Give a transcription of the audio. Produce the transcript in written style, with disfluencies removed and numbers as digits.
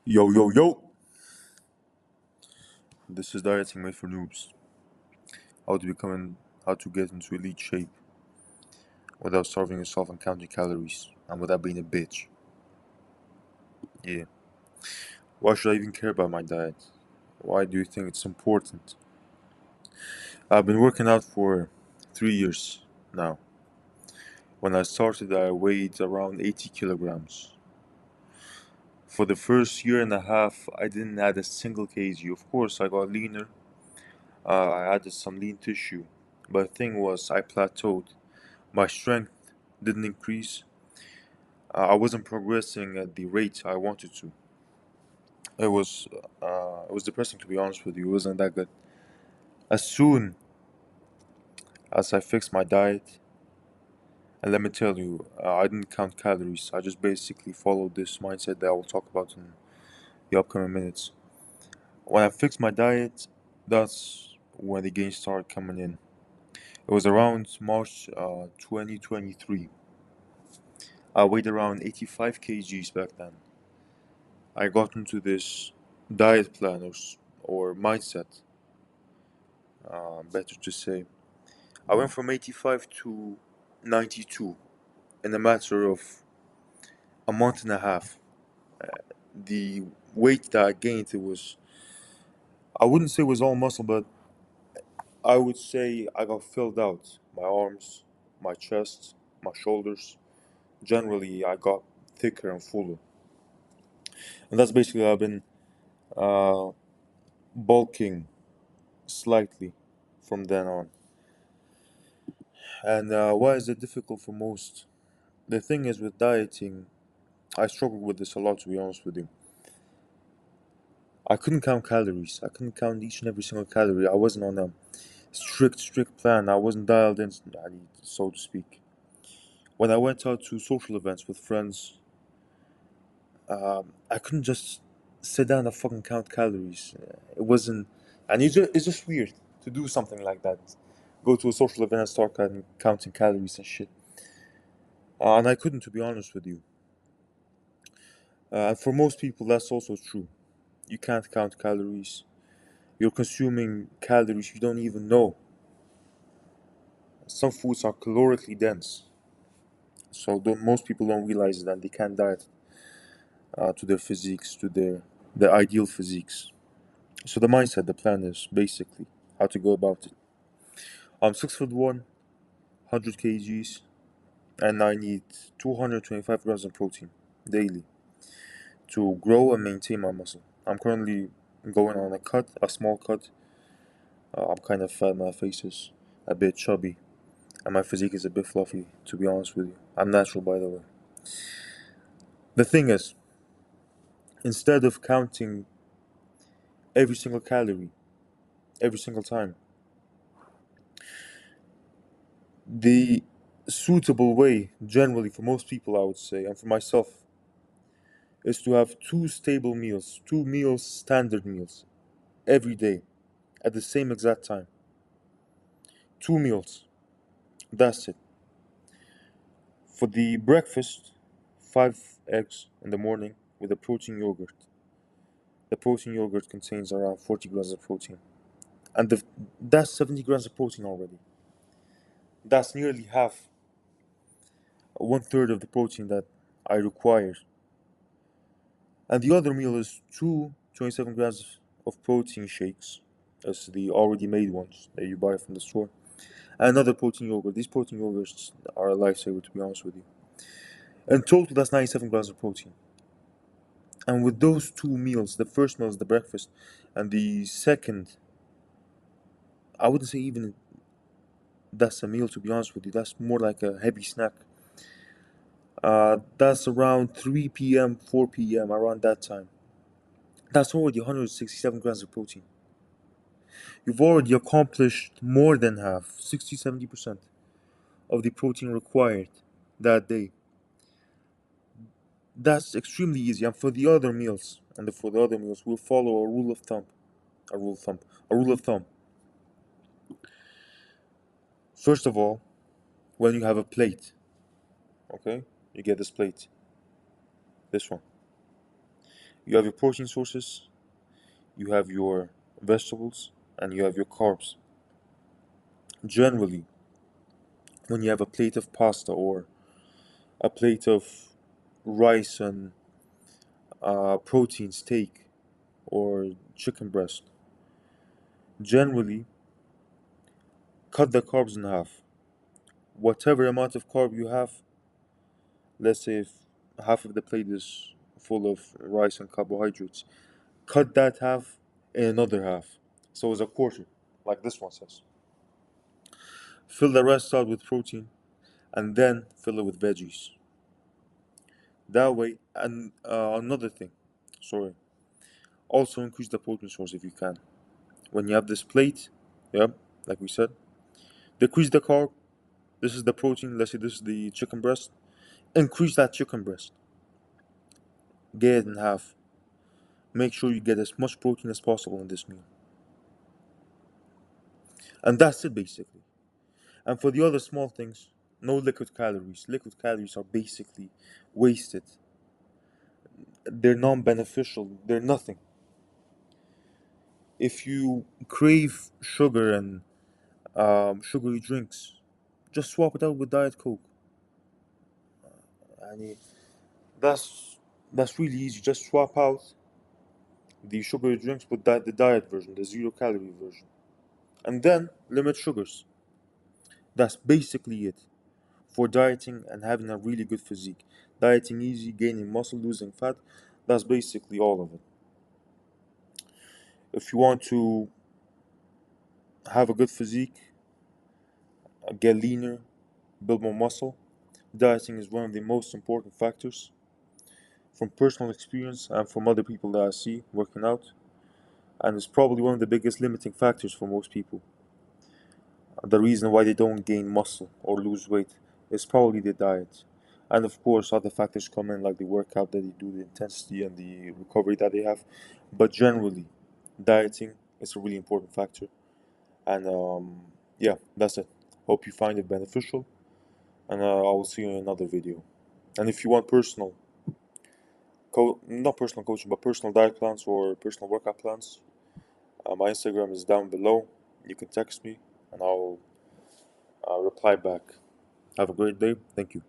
Yo, yo, yo! This is dieting made for noobs. How to get into elite shape without starving yourself and counting calories and without being a bitch. Yeah. Why should I even care about my diet? Why do you think it's important? I've been working out for 3 years now. When I started, I weighed around 80 kilograms. For the first year and a half, I didn't add a single kg. Of course, I got leaner. I added some lean tissue. But the thing was, I plateaued. My strength didn't increase. I wasn't progressing at the rate I wanted to. It was depressing, to be honest with you. It wasn't that good. As soon as I fixed my diet, and let me tell you, I didn't count calories. I just basically followed this mindset that I will talk about in the upcoming minutes. When I fixed my diet, that's when the gains started coming in. It was around March 2023. I weighed around 85 kgs back then. I got into this diet plan or mindset, better to say. I went from 85 to 92 in a matter of a month and a half. The weight that I gained, I wouldn't say it was all muscle, but I would say I got filled out. My arms, my chest, my shoulders. Generally, I got thicker and fuller. And that's basically I've been uh, bulking slightly from then on. And why is it difficult for most? The thing is with dieting, I struggled with this a lot, to be honest with you. I couldn't count calories. I couldn't count each and every single calorie. I wasn't on a strict plan. I wasn't dialed in, so to speak. When I went out to social events with friends, I couldn't just sit down and fucking count calories. It wasn't, and it's just weird to do something like that. Go to a social event and start counting calories and shit. And I couldn't, to be honest with you. And for most people, that's also true. You can't count calories. You're consuming calories you don't even know. Some foods are calorically dense, so most people don't realize that they can't diet to their physiques, to their ideal physiques. So the mindset, the plan is basically how to go about it. I'm 6'1", 100 kgs, and I need 225 grams of protein daily to grow and maintain my muscle. I'm currently going on a small cut. I'm kind of fat, my face is a bit chubby, and my physique is a bit fluffy, to be honest with you. I'm natural, by the way. The thing is, instead of counting every single calorie, every single time, the suitable way, generally for most people, I would say, and for myself, is to have two stable meals, two meals, standard meals, every day, at the same exact time. Two meals. That's it. For the breakfast, 5 eggs in the morning with a protein yogurt. The protein yogurt contains around 40 grams of protein. And that's 70 grams of protein already. That's nearly half, one third of the protein that I require. And the other meal is two 27 grams of protein shakes. That's the already made ones that you buy from the store. And another protein yogurt. These protein yogurts are a lifesaver, to be honest with you. In total, that's 97 grams of protein. And with those two meals, the first meal is the breakfast, and the second, I wouldn't say even that's a meal, to be honest with you. That's more like a heavy snack. That's around 3 p.m., 4 p.m., around that time. That's already 167 grams of protein. You've already accomplished more than half, 60 70% of the protein required that day. That's extremely easy. And for the other meals, for the other meals, we'll follow a rule of thumb. A rule of thumb. A rule of thumb. First of all, when you have a plate, okay, you get this plate, this one. You have your protein sources, you have your vegetables, and you have your carbs. Generally, when you have a plate of pasta or a plate of rice and protein steak or chicken breast, generally cut the carbs in half. Whatever amount of carb you have, let's say if half of the plate is full of rice and carbohydrates, cut that half in another half. So it's a quarter, like this one says. Fill the rest out with protein and then fill it with veggies. That way, and another thing, sorry, also increase the protein source if you can. When you have this plate, yeah, like we said, decrease the carb. This is the protein. Let's say this is the chicken breast. Increase that chicken breast. Get it in half. Make sure you get as much protein as possible in this meal. And that's it basically. And for the other small things, no liquid calories. Liquid calories are basically wasted. They're non beneficial. They're nothing. If you crave sugar and sugary drinks, just swap it out with Diet Coke. And that's that's really easy. Just swap out the sugary drinks with the diet version, the 0 calorie version. And then limit sugars. That's basically it for dieting and having a really good physique. Dieting easy, gaining muscle, losing fat. That's basically all of it. If you want to have a good physique, get leaner, build more muscle, dieting is one of the most important factors. From personal experience and from other people that I see working out, and it's probably one of the biggest limiting factors for most people. The reason why they don't gain muscle or lose weight is probably the diet. And of course, other factors come in like the workout that they do, the intensity, and the recovery that they have. But generally, dieting is a really important factor. And yeah, that's it. Hope you find it beneficial. And I will see you in another video. And if you want not personal coaching, but personal diet plans or personal workout plans, my Instagram is down below. You can text me and I'll reply back. Have a great day. Thank you.